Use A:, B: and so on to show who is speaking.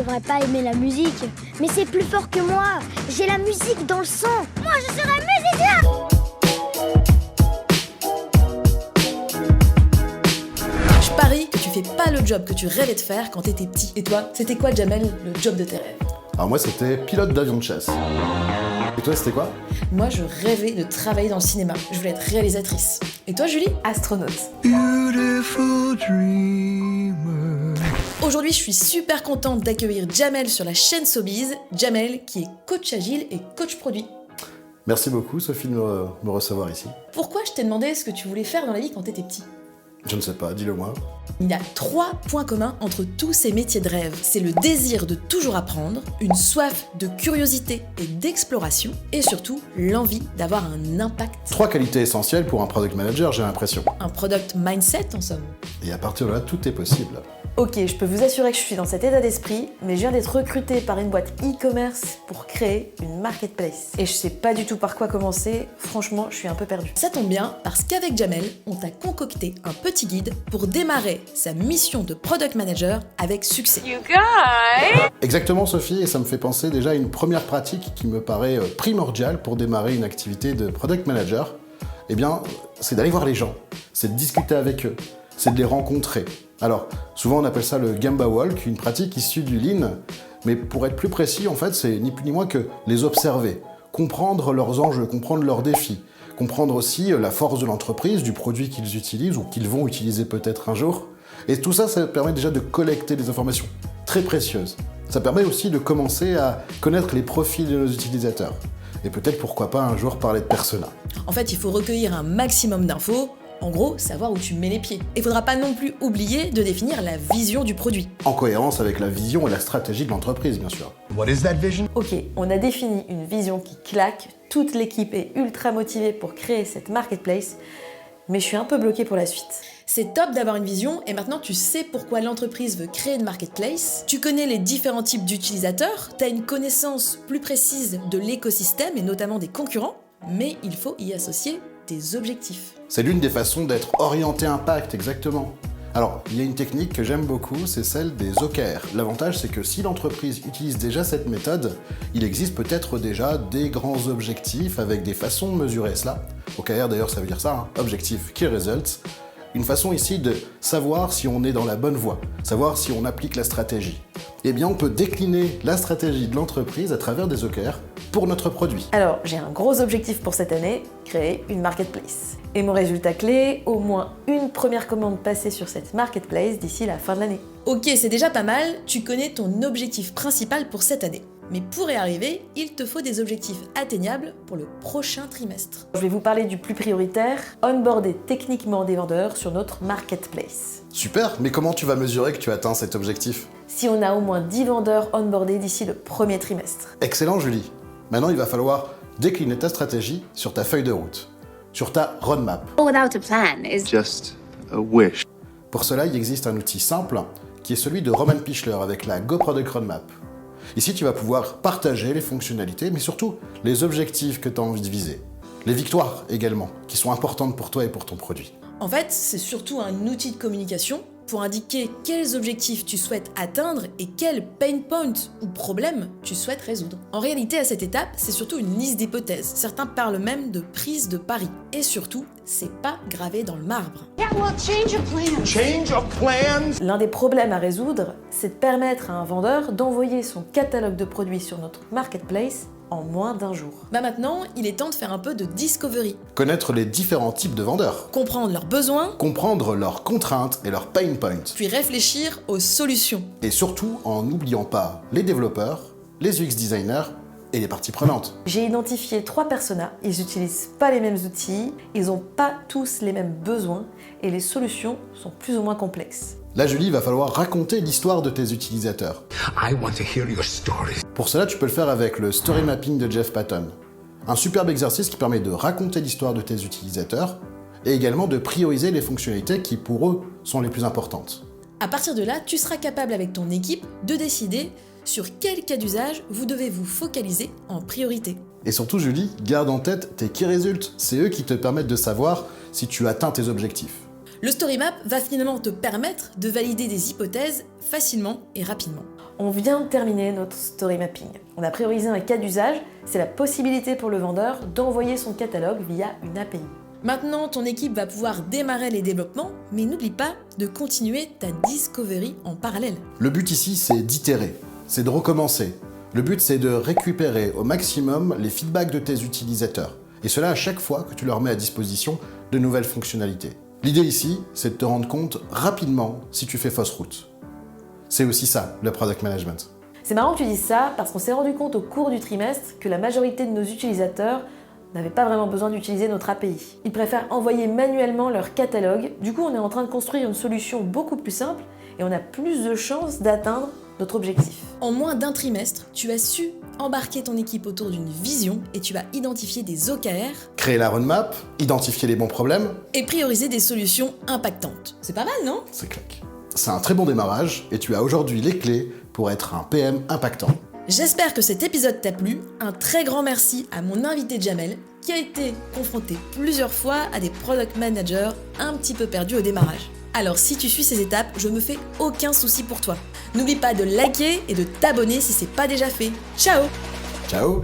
A: devrais pas aimer la musique, mais c'est plus fort que moi. J'ai la musique dans le sang. Moi, je serai musicien.
B: Je parie que tu fais pas le job que tu rêvais de faire quand t'étais petit. Et toi, c'était quoi, Jamel, le job de tes rêves?
C: Alors moi, c'était pilote d'avion de chasse. Et toi, c'était quoi?
B: Moi, je rêvais de travailler dans le cinéma. Je voulais être réalisatrice. Et toi, Julie?
D: Astronaute.
E: Beautiful dreamer.
B: Aujourd'hui, je suis super contente d'accueillir Jamel sur la chaîne Sobiz. Jamel, qui est coach agile et coach produit.
C: Merci beaucoup, Sophie, de me recevoir ici.
B: Pourquoi je t'ai demandé ce que tu voulais faire dans la vie quand t'étais petit?
C: Je ne sais pas, dis-le moi.
B: Il y a 3 points communs entre tous ces métiers de rêve. C'est le désir de toujours apprendre, une soif de curiosité et d'exploration, et surtout l'envie d'avoir un impact.
C: 3 qualités essentielles pour un product manager, j'ai l'impression.
B: Un product mindset en somme.
C: Et à partir de là, tout est possible.
D: Ok, je peux vous assurer que je suis dans cet état d'esprit, mais je viens d'être recrutée par une boîte e-commerce pour créer une marketplace. Et je sais pas du tout par quoi commencer, franchement, je suis un peu perdue.
B: Ça tombe bien, parce qu'avec Jamel, on t'a concocté un petit guide pour démarrer sa mission de product manager avec succès.
C: Exactement, Sophie, et ça me fait penser déjà à une première pratique qui me paraît primordiale pour démarrer une activité de product manager. Eh bien, c'est d'aller voir les gens, c'est de discuter avec eux, c'est de les rencontrer. Alors, souvent on appelle ça le Gemba Walk, une pratique issue du Lean, mais pour être plus précis, en fait, c'est ni plus ni moins que les observer, comprendre leurs enjeux, comprendre leurs défis, comprendre aussi la force de l'entreprise, du produit qu'ils utilisent ou qu'ils vont utiliser peut-être un jour. Et tout ça, ça permet déjà de collecter des informations très précieuses. Ça permet aussi de commencer à connaître les profils de nos utilisateurs. Et peut-être, pourquoi pas, un jour parler de persona.
B: En fait, il faut recueillir un maximum d'infos. En gros, savoir où tu mets les pieds. Il faudra pas non plus oublier de définir la vision du produit.
C: En cohérence avec la vision et la stratégie de l'entreprise, bien sûr.
E: What is that vision?
D: Ok, on a défini une vision qui claque, toute l'équipe est ultra motivée pour créer cette marketplace, mais je suis un peu bloquée pour la suite.
B: C'est top d'avoir une vision et maintenant tu sais pourquoi l'entreprise veut créer une marketplace. Tu connais les différents types d'utilisateurs, tu as une connaissance plus précise de l'écosystème et notamment des concurrents, mais il faut y associer tes objectifs.
C: C'est l'une des façons d'être orienté impact, exactement. Alors, il y a une technique que j'aime beaucoup, c'est celle des OKR. L'avantage, c'est que si l'entreprise utilise déjà cette méthode, il existe peut-être déjà des grands objectifs avec des façons de mesurer cela. OKR, d'ailleurs, ça veut dire ça, hein, Objective Key Results. Une façon ici de savoir si on est dans la bonne voie, savoir si on applique la stratégie. Eh bien, on peut décliner la stratégie de l'entreprise à travers des OKR pour notre produit.
D: Alors, j'ai un gros objectif pour cette année, créer une marketplace. Et mon résultat clé, au moins une première commande passée sur cette marketplace d'ici la fin de l'année.
B: Ok, c'est déjà pas mal, tu connais ton objectif principal pour cette année. Mais pour y arriver, il te faut des objectifs atteignables pour le prochain trimestre.
D: Je vais vous parler du plus prioritaire, onboarder techniquement des vendeurs sur notre marketplace.
C: Super, mais comment tu vas mesurer que tu atteins cet objectif?
D: Si on a au moins 10 vendeurs onboardés d'ici le premier trimestre.
C: Excellent, Julie. Maintenant, il va falloir décliner ta stratégie sur ta feuille de route, sur ta roadmap.
F: Without a plan is
E: Just a wish.
C: Pour cela, il existe un outil simple qui est celui de Roman Pichler avec la Go Product Roadmap. Ici, tu vas pouvoir partager les fonctionnalités, mais surtout les objectifs que tu as envie de viser. Les victoires également, qui sont importantes pour toi et pour ton produit.
B: En fait, c'est surtout un outil de communication pour indiquer quels objectifs tu souhaites atteindre et quels pain points ou problèmes tu souhaites résoudre. En réalité, à cette étape, c'est surtout une liste d'hypothèses. Certains parlent même de prise de pari. Et surtout, c'est pas gravé dans le marbre.
E: Change of plans.
D: L'un des problèmes à résoudre, c'est de permettre à un vendeur d'envoyer son catalogue de produits sur notre marketplace en moins d'un jour.
B: Maintenant, il est temps de faire un peu de discovery.
C: Connaître les différents types de vendeurs,
B: Comprendre leurs besoins,
C: comprendre leurs contraintes et leurs pain points,
B: puis réfléchir aux solutions.
C: et surtout en n'oubliant pas les développeurs, les UX designers et les parties prenantes.
D: J'ai identifié 3 personas, ils n'utilisent pas les mêmes outils, ils n'ont pas tous les mêmes besoins et les solutions sont plus ou moins complexes.
C: Là, Julie, il va falloir raconter l'histoire de tes utilisateurs.
E: I want to hear your stories.
C: Pour cela, tu peux le faire avec le story mapping de Jeff Patton. Un superbe exercice qui permet de raconter l'histoire de tes utilisateurs et également de prioriser les fonctionnalités qui, pour eux, sont les plus importantes.
B: À partir de là, tu seras capable avec ton équipe de décider sur quel cas d'usage vous devez vous focaliser en priorité.
C: Et surtout, Julie, garde en tête tes key results. C'est eux qui te permettent de savoir si tu atteins tes objectifs.
B: Le story map va finalement te permettre de valider des hypothèses facilement et rapidement.
D: On vient de terminer notre story mapping. On a priorisé un cas d'usage, c'est la possibilité pour le vendeur d'envoyer son catalogue via une API.
B: Maintenant, ton équipe va pouvoir démarrer les développements, mais n'oublie pas de continuer ta discovery en parallèle.
C: Le but ici, c'est d'itérer, c'est de recommencer. Le but, c'est de récupérer au maximum les feedbacks de tes utilisateurs. Et cela à chaque fois que tu leur mets à disposition de nouvelles fonctionnalités. L'idée ici, c'est de te rendre compte rapidement si tu fais fausse route. C'est aussi ça, le product management.
D: C'est marrant que tu dises ça parce qu'on s'est rendu compte au cours du trimestre que la majorité de nos utilisateurs n'avaient pas vraiment besoin d'utiliser notre API. Ils préfèrent envoyer manuellement leur catalogue. Du coup, on est en train de construire une solution beaucoup plus simple et on a plus de chances d'atteindre notre objectif.
B: En moins d'un trimestre, tu as su embarquer ton équipe autour d'une vision et tu vas identifier des OKR
C: Créer la roadmap, identifier les bons problèmes,
B: et prioriser des solutions impactantes. C'est pas mal, non?
C: c'est claque. C'est un très bon démarrage et tu as aujourd'hui les clés pour être un PM impactant.
B: J'espère que cet épisode t'a plu. Un très grand merci à mon invité Jamel, qui a été confronté plusieurs fois à des product managers un petit peu perdus au démarrage. Alors si tu suis ces étapes, je me fais aucun souci pour toi. N'oublie pas de liker et de t'abonner si c'est pas déjà fait. Ciao!
C: Ciao!